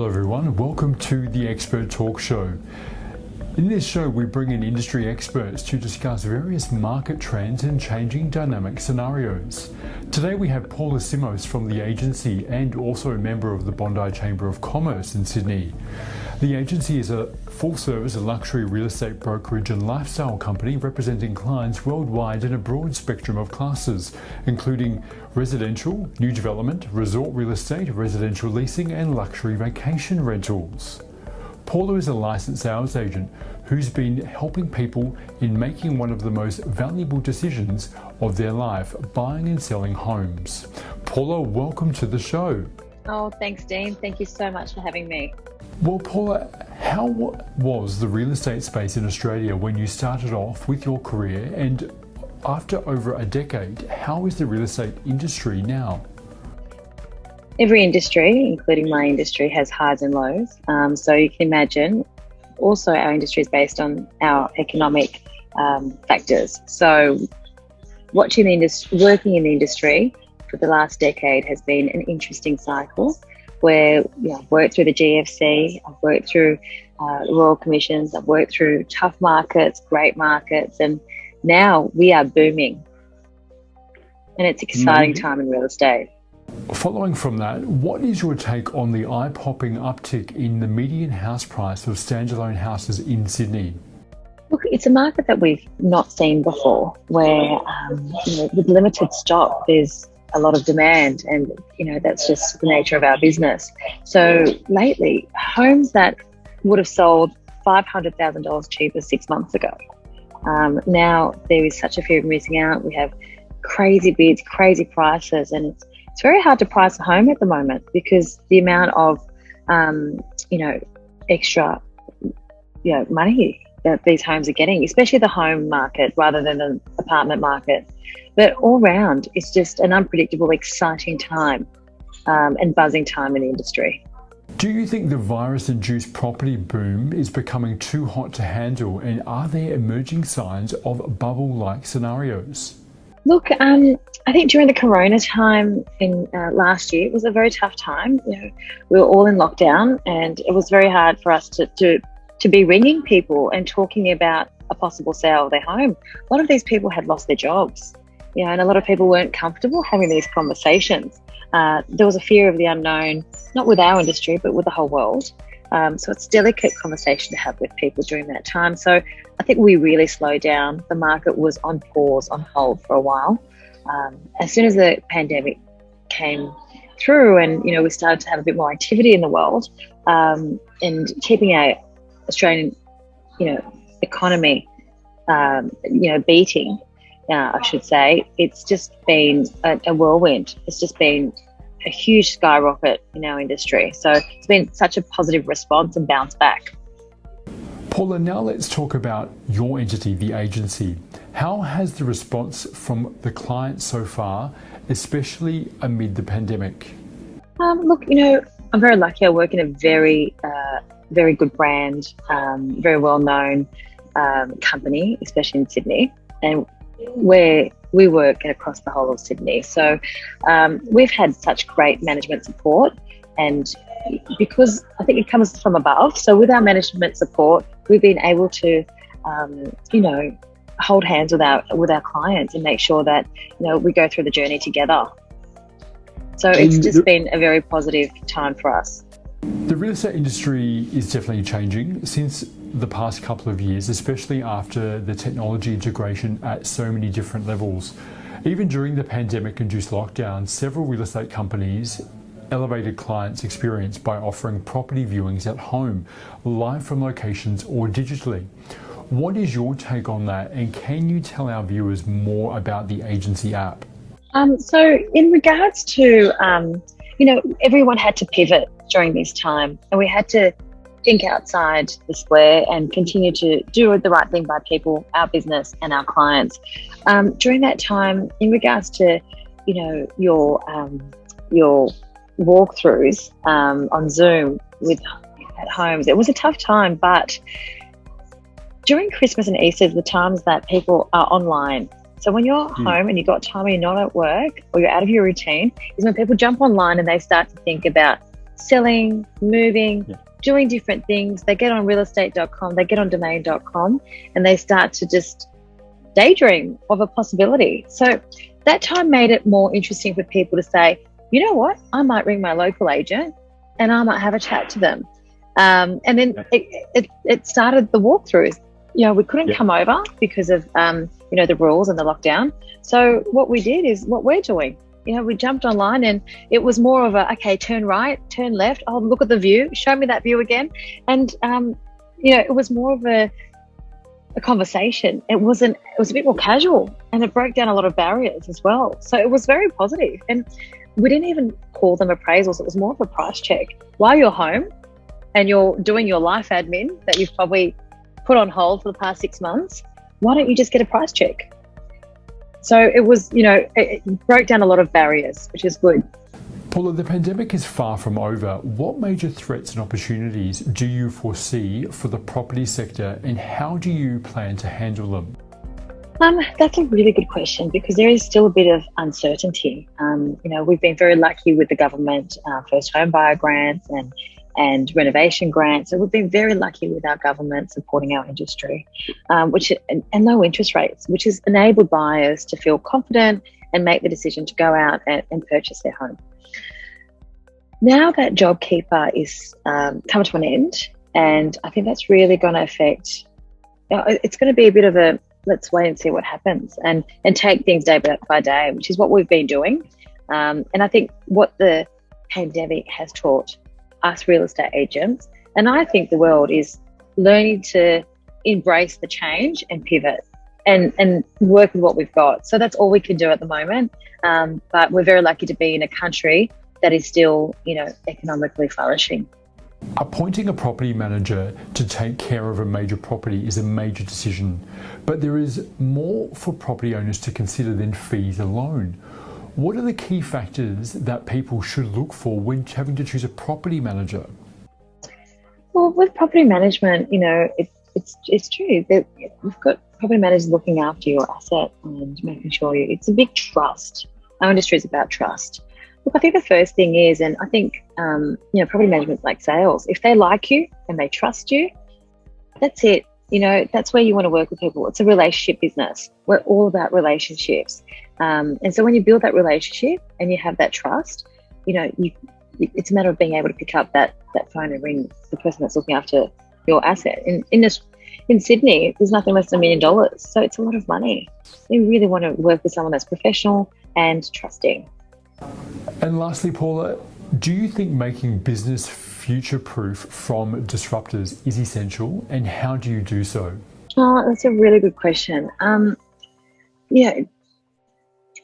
Hello everyone, welcome to the Expert Talk Show. In this show we bring in industry experts to discuss various market trends and changing dynamic scenarios. Today we have Paula Simoes from the agency and also a member of the Bondi Chamber of Commerce in Sydney. The agency is a full-service luxury real estate brokerage and lifestyle company representing clients worldwide in a broad spectrum of classes, including residential, new development, resort real estate, residential leasing and luxury vacation rentals. Paula is a licensed sales agent who's been helping people in making one of the most valuable decisions of their life, buying and selling homes. Paula, welcome to the show. Oh, thanks, Dean. Thank you so much for having me. Well, Paula, how was the real estate space in Australia when you started off with your career, and after over a decade, how is the real estate industry now? Every industry, including my industry, has highs and lows. So you can imagine, also our industry is based on our economic factors. So working in the industry for the last decade has been an interesting cycle where I've worked through the GFC, I've worked through Royal Commissions, I've worked through tough markets, great markets, and now we are booming. And it's an exciting time in real estate. Following from that, what is your take on the eye-popping uptick in the median house price of standalone houses in Sydney? Look, it's a market that we've not seen before, where with limited stock, there's a lot of demand, and that's just the nature of our business. So lately, homes that would have sold $500,000 cheaper 6 months ago, now there is such a fear of missing out. We have crazy bids, crazy prices, and it's very hard to price a home at the moment because the amount of extra money that these homes are getting, especially the home market rather than the apartment market. But all round, it's just an unpredictable, exciting time and buzzing time in the industry. Do you think the virus-induced property boom is becoming too hot to handle, and are there emerging signs of bubble-like scenarios? Look, I think during the corona time in last year, it was a very tough time. We were all in lockdown, and it was very hard for us to be ringing people and talking about a possible sale of their home. A lot of these people had lost their jobs, and a lot of people weren't comfortable having these conversations. There was a fear of the unknown, not with our industry, but with the whole world. So it's a delicate conversation to have with people during that time. So I think we really slowed down. The market was on pause, on hold for a while. As soon as the pandemic came through and, we started to have a bit more activity in the world, and keeping our Australian, economy, beating, I should say, it's just been a whirlwind. It's just been a huge skyrocket in our industry. So it's been such a positive response and bounce back. Paula, now let's talk about your entity, the agency. How has the response from the clients so far, especially amid the pandemic? Look, I'm very lucky. I work in a very, very good brand, very well-known company, especially in Sydney, and where we work across the whole of Sydney. So we've had such great management support, and because I think it comes from above, so with our management support, we've been able to, hold hands with our clients and make sure that, we go through the journey together. So it's just been a very positive time for us. The real estate industry is definitely changing since the past couple of years, especially after the technology integration at so many different levels. Even during the pandemic-induced lockdown, several real estate companies elevated clients' experience by offering property viewings at home, live from locations or digitally. What is your take on that, and can you tell our viewers more about the agency app? So in regards to, everyone had to pivot during this time, and we had to think outside the square and continue to do the right thing by people, our business and our clients. During that time, in regards to, your walkthroughs on Zoom at homes, it was a tough time, but during Christmas and Easter, the times that people are online. So when you're home and you've got time and you're not at work or you're out of your routine, is when people jump online and they start to think about selling, moving, doing different things. They get on realestate.com, they get on domain.com, and they start to just daydream of a possibility. So that time made it more interesting for people to say, you know what, I might ring my local agent and I might have a chat to them. And then it started the walkthroughs. You know, we couldn't come over because of, you know, the rules and the lockdown. So what we did is what we're doing. You know, we jumped online and it was more of a, okay, turn right, turn left. Oh, look at the view. Show me that view again. And, you know, it was more of a conversation. It was a bit more casual, and it broke down a lot of barriers as well. So it was very positive. And we didn't even call them appraisals. It was more of a price check. While you're home and you're doing your life admin that you've probably put on hold for the past 6 months, why don't you just get a price check? So it was, you know, it broke down a lot of barriers, which is good. Paula, the pandemic is far from over. What major threats and opportunities do you foresee for the property sector, and how do you plan to handle them? That's a really good question, because there is still a bit of uncertainty. You know, we've been very lucky with the government first home buyer grants and renovation grants. So we've been very lucky with our government supporting our industry, and low interest rates, which has enabled buyers to feel confident and make the decision to go out and purchase their home. Now that JobKeeper is come to an end, and I think that's really going to affect, you know, it's going to be a bit of a let's wait and see what happens and take things day by day, which is what we've been doing. And I think what the pandemic has taught us real estate agents, and I think the world, is learning to embrace the change and pivot and work with what we've got. So that's all we can do at the moment. But we're very lucky to be in a country that is still, you know, economically flourishing. Appointing a property manager to take care of a major property is a major decision, but there is more for property owners to consider than fees alone. What are the key factors that people should look for when having to choose a property manager? Well, with property management, you know, it's true that we've got property managers looking after your asset and making sure it's a big trust. Our industry is about trust. Look, I think the first thing is, and I think, you know, property management's like sales. If they like you and they trust you, that's it. You know, that's where you want to work with people. It's a relationship business. We're all about relationships. And so when you build that relationship and you have that trust, you know, it's a matter of being able to pick up that phone and ring the person that's looking after your asset. In Sydney, there's nothing less than $1 million. So it's a lot of money. You really want to work with someone that's professional and trusting. And lastly, Paula, do you think making business future-proof from disruptors is essential, and how do you do so? Oh, that's a really good question. Yeah,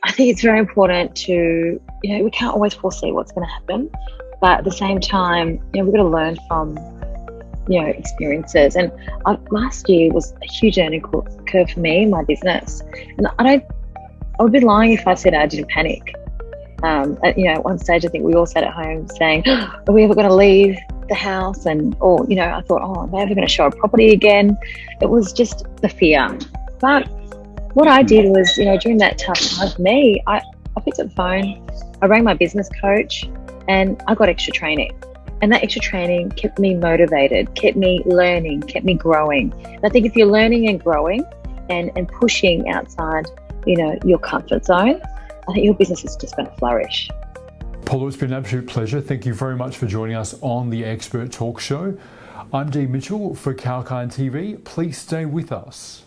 I think it's very important to, you know, we can't always foresee what's going to happen, but at the same time, you know, we've got to learn from, you know, experiences. And last year was a huge learning curve for me in my business. And I would be lying if I said I didn't panic. You know, at one stage, I think we all sat at home saying, are we ever going to leave the house? Or, you know, I thought, oh, am I ever going to show a property again? It was just the fear. But what I did was, you know, during that tough time for me, I picked up the phone, I rang my business coach, and I got extra training. And that extra training kept me motivated, kept me learning, kept me growing. And I think if you're learning and growing and pushing outside, you know, your comfort zone, I think your business is just going to flourish. Paula, it's been an absolute pleasure. Thank you very much for joining us on the Expert Talk Show. I'm Dee Mitchell for Kalkine TV. Please stay with us.